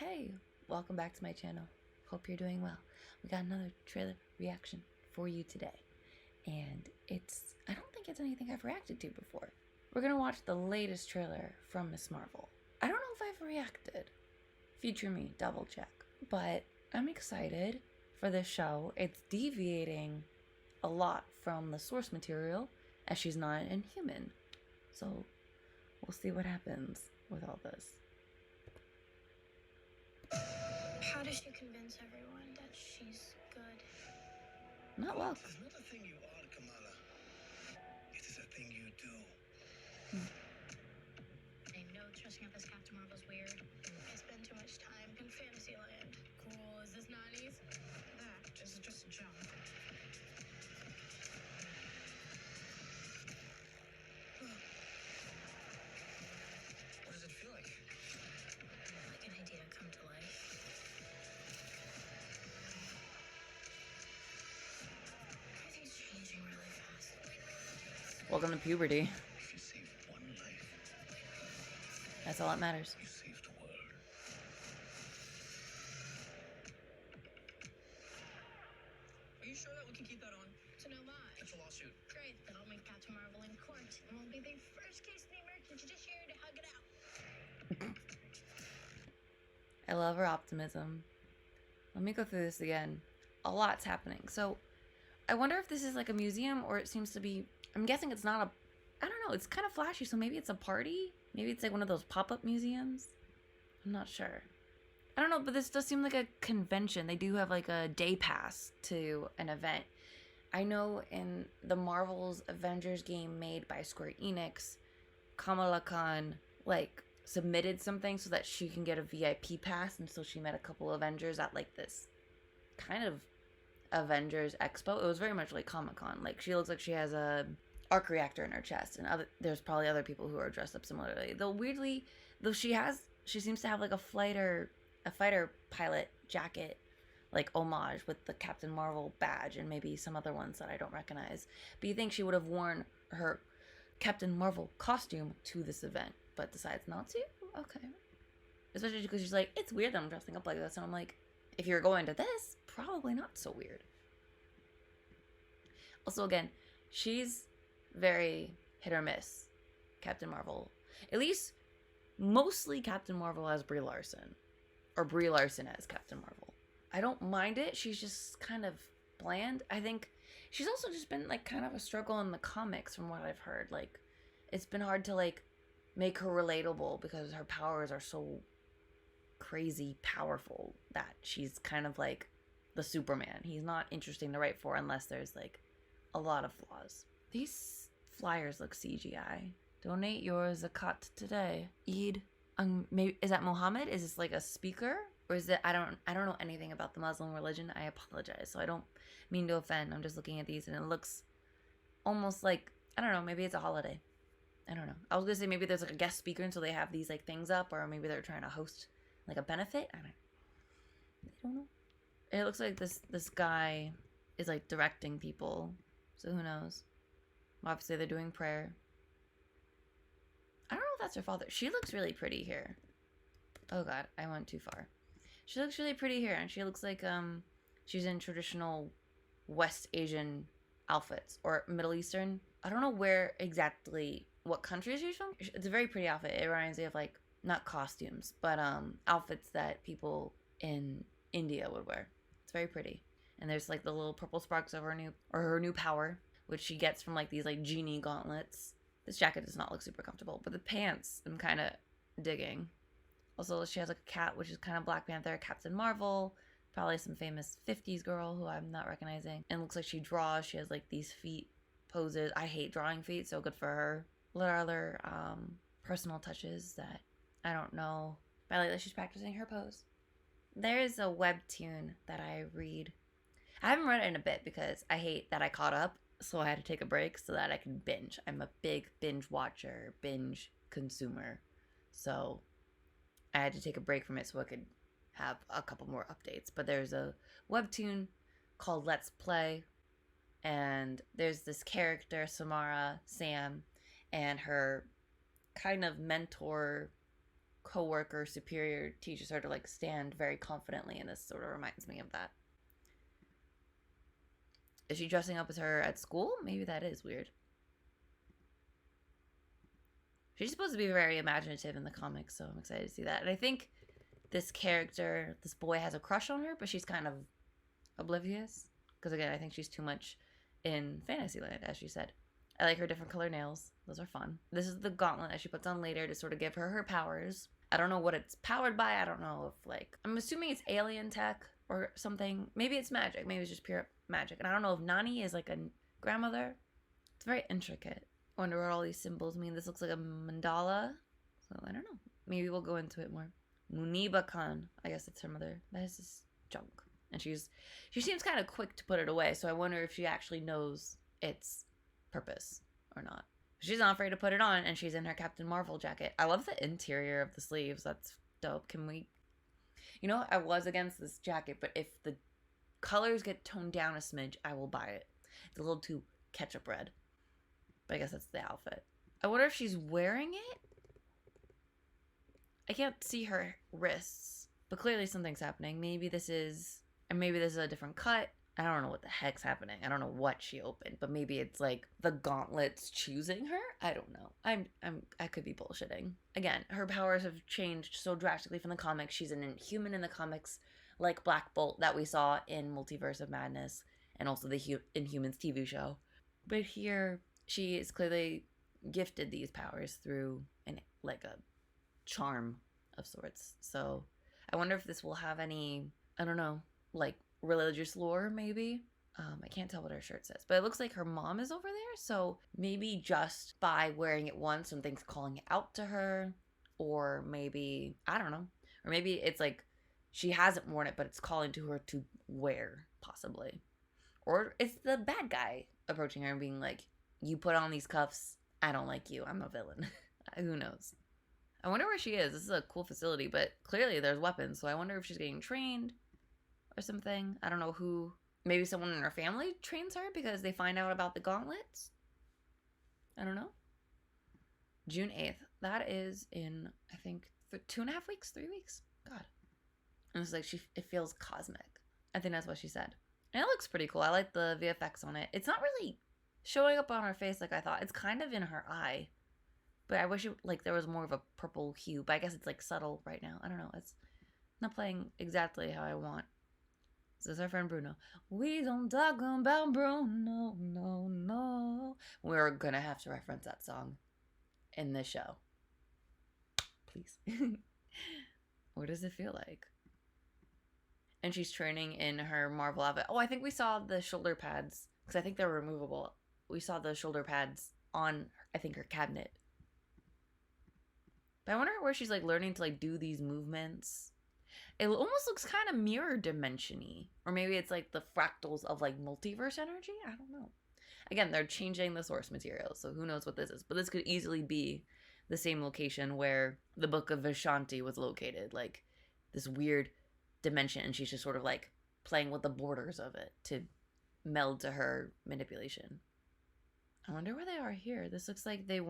Hey, welcome back to my channel. Hope you're doing well. We got another trailer reaction for you today. And I don't think it's anything I've reacted to before. We're gonna watch the latest trailer from Miss Marvel. I don't know if I've reacted. Future me, double check. But I'm excited for this show. It's deviating a lot from the source material as she's not an Inhuman. So we'll see what happens with all this. How does she convince everyone that she's good? Not well. It is not a thing you are, Kamala. It is a thing you do. I know dressing up as Captain Marvel's weird. I spend too much time in Fantasyland. Cool, is this 90s? That is just junk. What does it feel like? Like an idea come to life. Everything's changing really fast. Welcome to puberty. If you save one life, That's all that matters. you saved the world. Are you sure that we can keep that on? So no lie. It's a lawsuit. Great, that'll make Captain Marvel in court. It won't be the first case in the American judiciary to hug it out. I love her optimism. Let me go through this again. A lot's happening. So I wonder if this is like a museum or it seems to be, I'm guessing it's not a, I don't know, it's kind of flashy, so maybe it's a party? Maybe it's like one of those pop-up museums? I'm not sure. I don't know, but this does seem like a convention. They do have like a day pass to an event. I know in the Marvel's Avengers game made by Square Enix, Kamala Khan like submitted something so that she can get a VIP pass, and so she met a couple Avengers at like this kind of Avengers Expo. It was very much like Comic-Con. Like she looks like she has a arc reactor in her chest, and there's probably other people who are dressed up similarly. Though weirdly, she seems to have like a fighter pilot jacket, like homage with the Captain Marvel badge and maybe some other ones that I don't recognize. But you think she would have worn her Captain Marvel costume to this event, but decides not to? Okay. Especially because she's like, it's weird that I'm dressing up like this. And I'm like, if you're going to this, probably not so weird. Also, again, she's very hit or miss, Captain Marvel. At least, mostly Captain Marvel as Brie Larson. Or Brie Larson as Captain Marvel. I don't mind it. She's just kind of bland. I think she's also just been like kind of a struggle in the comics from what I've heard. Like, it's been hard to like make her relatable because her powers are so crazy powerful that she's kind of like the Superman. He's not interesting to write for unless there's like a lot of flaws. These flyers look CGI. Donate your zakat today. Eid. Maybe is that Muhammad? Is this like a speaker? Or is it, I don't know anything about the Muslim religion. I apologize. So I don't mean to offend. I'm just looking at these and it looks almost like, I don't know, maybe it's a holiday. I don't know. I was gonna say maybe there's like a guest speaker and so they have these like things up, or maybe they're trying to host like a benefit. I don't know. It looks like this guy is like directing people. So who knows? Obviously they're doing prayer. I don't know if that's her father. She looks really pretty here. Oh god, I went too far. She looks really pretty here, and she looks like she's in traditional West Asian outfits or Middle Eastern. I don't know where exactly, what country she's from. It's a very pretty outfit. It reminds me of like, not costumes, but outfits that people in India would wear. It's very pretty. And there's like the little purple sparks of her new power, which she gets from like these like genie gauntlets. This jacket does not look super comfortable, but the pants I'm kind of digging. Also, she has like a cat, which is kind of Black Panther, Captain Marvel, probably some famous 50s girl who I'm not recognizing. And looks like she draws. She has like these feet poses. I hate drawing feet, so good for her. What are other personal touches that I don't know? But I like that she's practicing her pose. There's a webtoon that I read. I haven't read it in a bit because I hate that I caught up, so I had to take a break so that I can binge. I'm a big binge watcher, binge consumer. So I had to take a break from it so I could have a couple more updates. But there's a webtoon called Let's Play, and there's this character, Sam, and her kind of mentor coworker superior teaches her to like stand very confidently, and this sort of reminds me of that. Is she dressing up as her at school? Maybe that is weird. She's supposed to be very imaginative in the comics, so I'm excited to see that. And I think this character, this boy, has a crush on her, but she's kind of oblivious. Because again, I think she's too much in Fantasyland, as she said. I like her different color nails. Those are fun. This is the gauntlet that she puts on later to sort of give her powers. I don't know what it's powered by. I don't know if, like, I'm assuming it's alien tech or something. Maybe it's magic. Maybe it's just pure magic. And I don't know if Nani is like a grandmother. It's very intricate. I wonder what all these symbols mean. This looks like a mandala. So I don't know. Maybe we'll go into it more. Muniba Khan. I guess it's her mother. That is just junk. And she seems kind of quick to put it away. So I wonder if she actually knows its purpose or not. She's not afraid to put it on, and she's in her Captain Marvel jacket. I love the interior of the sleeves. That's dope. Can we... You know, I was against this jacket, but if the colors get toned down a smidge, I will buy it. It's a little too ketchup red. But I guess that's the outfit. I wonder if she's wearing it? I can't see her wrists, but clearly something's happening. Maybe this is a different cut. I don't know what the heck's happening. I don't know what she opened, but maybe it's like the gauntlets choosing her. I don't know. I could be bullshitting. Again, her powers have changed so drastically from the comics. She's an Inhuman in the comics, like Black Bolt that we saw in Multiverse of Madness, and also the Inhumans TV show. But here, she is clearly gifted these powers through a charm of sorts. So I wonder if this will have any, I don't know, like religious lore maybe. I can't tell what her shirt says, but it looks like her mom is over there. So maybe just by wearing it once, something's calling it out to her, or maybe, I don't know, or maybe it's like she hasn't worn it, but it's calling to her to wear, possibly. Or it's the bad guy approaching her and being like, you put on these cuffs, I don't like you, I'm a villain. Who knows? I wonder where she is. This is a cool facility, but clearly there's weapons, so I wonder if she's getting trained or something. I don't know who. Maybe someone in her family trains her because they find out about the gauntlets? I don't know. June 8th. That is in, I think, 2.5 weeks? 3 weeks? God. And it's like, it feels cosmic. I think that's what she said. And it looks pretty cool. I like the VFX on it. It's not really showing up on her face like I thought. It's kind of in her eye. But I wish there was more of a purple hue. But I guess it's like subtle right now. I don't know. It's not playing exactly how I want. This is our friend Bruno. We don't talk about Bruno, no. We're gonna have to reference that song in this show. Please. What does it feel like? And she's training in her Marvel outfit. Oh, I think we saw the shoulder pads. Because I think they're removable. We saw the shoulder pads on, I think, her cabinet. But I wonder where she's like learning to like do these movements. It almost looks kind of mirror dimension-y. Or maybe it's like the fractals of like multiverse energy? I don't know. Again, they're changing the source material, so who knows what this is. But this could easily be the same location where the Book of Vishanti was located. Like this weird dimension, and she's just sort of like playing with the borders of it to meld to her manipulation. I wonder where they are here. This looks like they're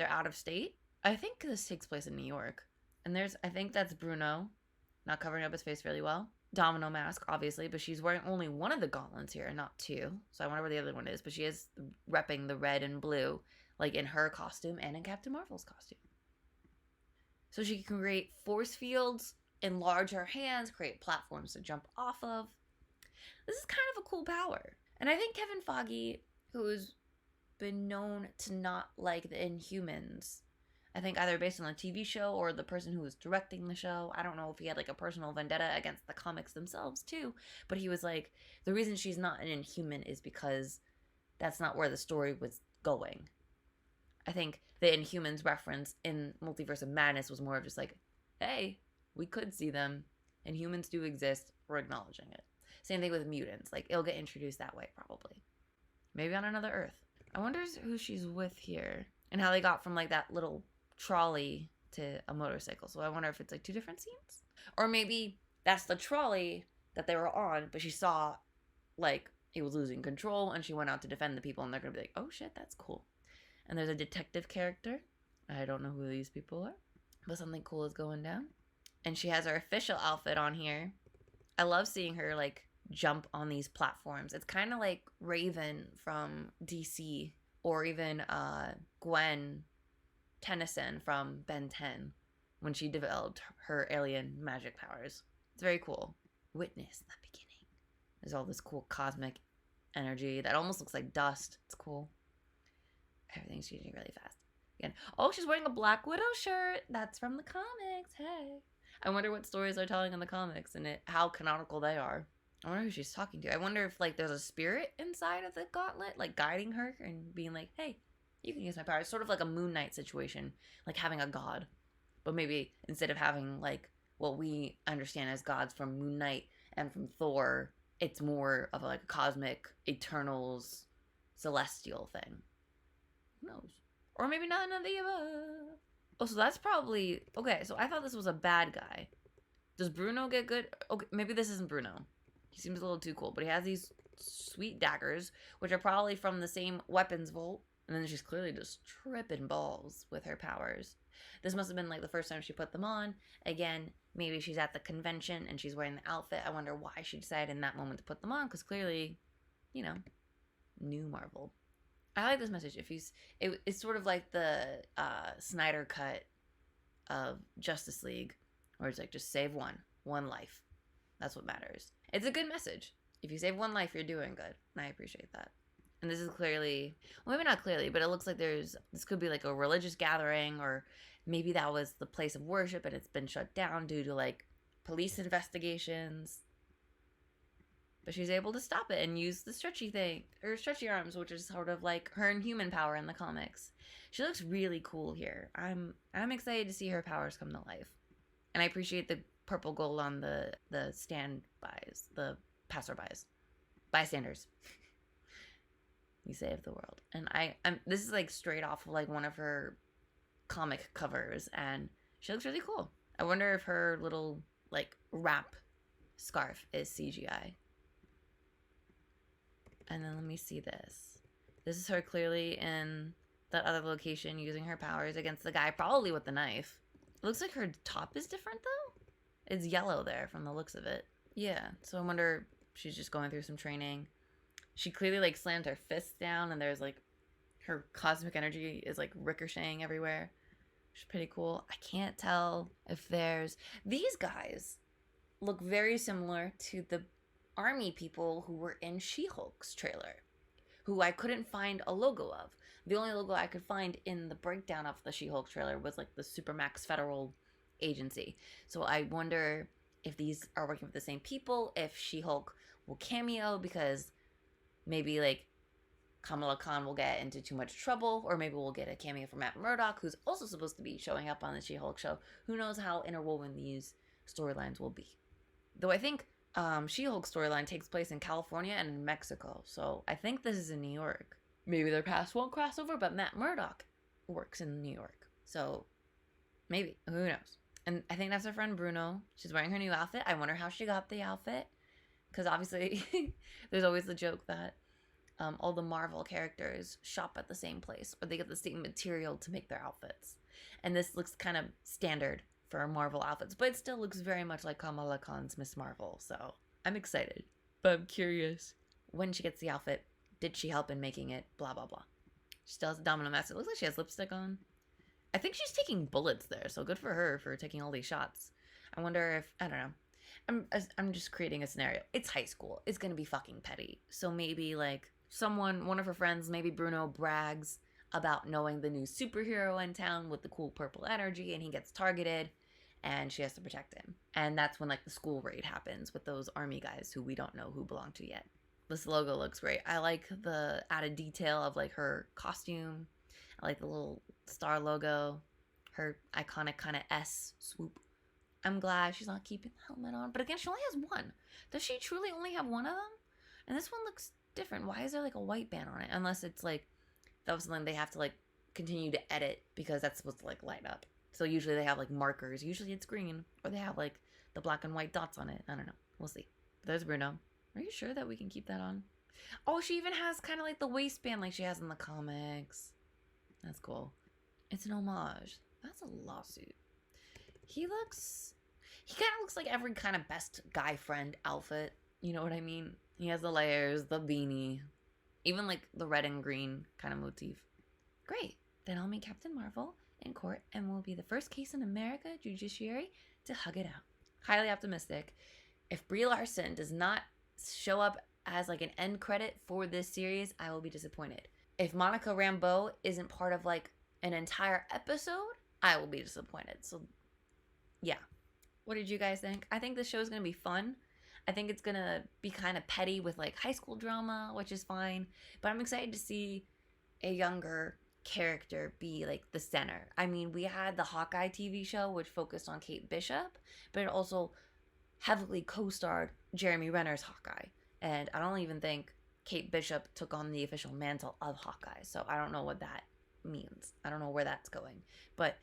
out of state. I think this takes place in New York. And I think that's Bruno, not covering up his face really well. Domino mask, obviously, but she's wearing only one of the gauntlets here, not two. So I wonder where the other one is. But she is repping the red and blue, like in her costume and in Captain Marvel's costume. So she can create force fields, enlarge her hands, create platforms to jump off of. This is kind of a cool power. And I think Kevin Feige, who's been known to not like the Inhumans, I think either based on the TV show or the person who was directing the show. I don't know if he had like a personal vendetta against the comics themselves too. But he was like, the reason she's not an Inhuman is because that's not where the story was going. I think the Inhumans reference in Multiverse of Madness was more of just like, hey, we could see them. Inhumans do exist. We're acknowledging it. Same thing with mutants. Like, it'll get introduced that way probably. Maybe on another Earth. I wonder who she's with here. And how they got from like that little trolley to a motorcycle. So I wonder if it's like two different scenes, or maybe that's the trolley that they were on, but she saw like it was losing control and she went out to defend the people, and they're gonna be like, oh shit, that's cool. And there's a detective character. I don't know who these people are. But something cool is going down. And she has her official outfit on here. I love seeing her like jump on these platforms. It's kind of like Raven from DC, or even Gwen Tennyson from Ben 10 when she developed her alien magic powers. It's very cool. Witness the beginning. There's all this cool cosmic energy that almost looks like dust. It's cool. Everything's changing really fast. Again, oh, she's wearing a Black Widow shirt. That's from the comics. Hey. I wonder what stories they're telling in the comics and how canonical they are. I wonder who she's talking to. I wonder if like there's a spirit inside of the gauntlet, like guiding her and being like, hey, you can use my powers. Sort of like a Moon Knight situation, like having a god. But maybe instead of having like what we understand as gods from Moon Knight and from Thor, it's more of like a cosmic, Eternals, celestial thing. Who knows? Or maybe none of the above. Oh, so that's probably... Okay, so I thought this was a bad guy. Does Bruno get good? Okay, maybe this isn't Bruno. He seems a little too cool, but he has these sweet daggers, which are probably from the same weapons vault. And then she's clearly just tripping balls with her powers. This must have been like the first time she put them on. Again, maybe she's at the convention and she's wearing the outfit. I wonder why she decided in that moment to put them on, because clearly, you know, new Marvel. I like this message. It's sort of like the Snyder cut of Justice League, where it's like, just save one life. That's what matters. It's a good message. If you save one life, you're doing good, and I appreciate that. And this is clearly, well, maybe not clearly, but it looks like this could be like a religious gathering, or maybe that was the place of worship and it's been shut down due to like police investigations. But she's able to stop it and use the stretchy arms, which is sort of like her inhuman power in the comics. She looks really cool here. I'm excited to see her powers come to life. And I appreciate the purple gold on the standbys, the bystanders. We save the world. And this is like straight off of like one of her comic covers, and she looks really cool. I wonder if her little like wrap scarf is CGI. And then let me see this. This is her clearly in that other location using her powers against the guy, probably with the knife. It looks like her top is different though. It's yellow there from the looks of it. Yeah, so I wonder if she's just going through some training. She clearly like slammed her fist down, and there's like her cosmic energy is like ricocheting everywhere. Which is pretty cool. I can't tell if these guys look very similar to the army people who were in She-Hulk's trailer, who I couldn't find a logo of. The only logo I could find in the breakdown of the She-Hulk trailer was like the Supermax Federal Agency. So I wonder if these are working with the same people, if She-Hulk will cameo, because maybe like Kamala Khan will get into too much trouble, or maybe we'll get a cameo from Matt Murdock, who's also supposed to be showing up on the She-Hulk show. Who knows how interwoven these storylines will be. Though I think She-Hulk storyline takes place in California and in Mexico, so I think this is in New York. Maybe their paths won't cross over, but Matt Murdock works in New York, so maybe. Who knows? And I think that's her friend Bruno. She's wearing her new outfit. I wonder how she got the outfit, because obviously there's always the joke that all the Marvel characters shop at the same place, or they get the same material to make their outfits. And this looks kind of standard for Marvel outfits, but it still looks very much like Kamala Khan's Miss Marvel, so I'm excited. But I'm curious, when she gets the outfit, did she help in making it? Blah, blah, blah. She still has a domino mask. It looks like she has lipstick on. I think she's taking bullets there, so good for her for taking all these shots. I wonder if, I don't know. I'm just creating a scenario. It's high school. It's gonna be fucking petty. So maybe like one of her friends, maybe Bruno, brags about knowing the new superhero in town with the cool purple energy, and he gets targeted, and she has to protect him. And that's when like the school raid happens with those army guys who we don't know who belong to yet. This logo looks great. I like the added detail of like her costume. I like the little star logo, her iconic kind of S swoop. I'm glad she's not keeping the helmet on. But again, she only has one. Does she truly only have one of them? And this one looks different. Why is there like a white band on it? Unless it's like, that was something they have to like continue to edit, because that's supposed to like light up. So usually they have like markers. Usually it's green, or they have like the black and white dots on it. I don't know. We'll see. But there's Bruno. Are you sure that we can keep that on? Oh, she even has kind of like the waistband like she has in the comics. That's cool. It's an homage. That's a lawsuit. He kind of looks like every kind of best guy friend outfit. You know what I mean? He has the layers, the beanie, even like the red and green kind of motif. Great. Then I'll meet Captain Marvel in court and we'll be the first case in America judiciary to hug it out. Highly optimistic. If Brie Larson does not show up as like an end credit for this series, I will be disappointed. If Monica Rambeau isn't part of like an entire episode, I will be disappointed. So yeah. What did you guys think? I think the show is going to be fun. I think it's going to be kind of petty with like high school drama, which is fine. But I'm excited to see a younger character be like the center. I mean, we had the Hawkeye TV show, which focused on Kate Bishop, but it also heavily co-starred Jeremy Renner's Hawkeye. And I don't even think Kate Bishop took on the official mantle of Hawkeye. So I don't know what that means. I don't know where that's going. But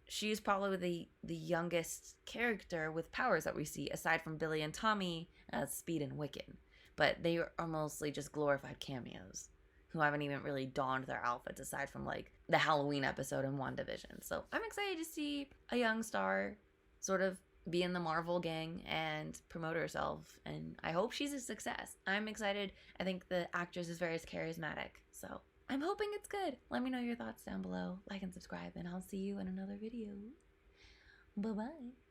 she's probably the youngest character with powers that we see, aside from Billy and Tommy as Speed and Wiccan. But they are mostly just glorified cameos who haven't even really donned their outfits aside from like the Halloween episode in WandaVision. So I'm excited to see a young star sort of be in the Marvel gang and promote herself. And I hope she's a success. I'm excited. I think the actress is very charismatic. So I'm hoping it's good. Let me know your thoughts down below. Like and subscribe, and I'll see you in another video. Bye-bye.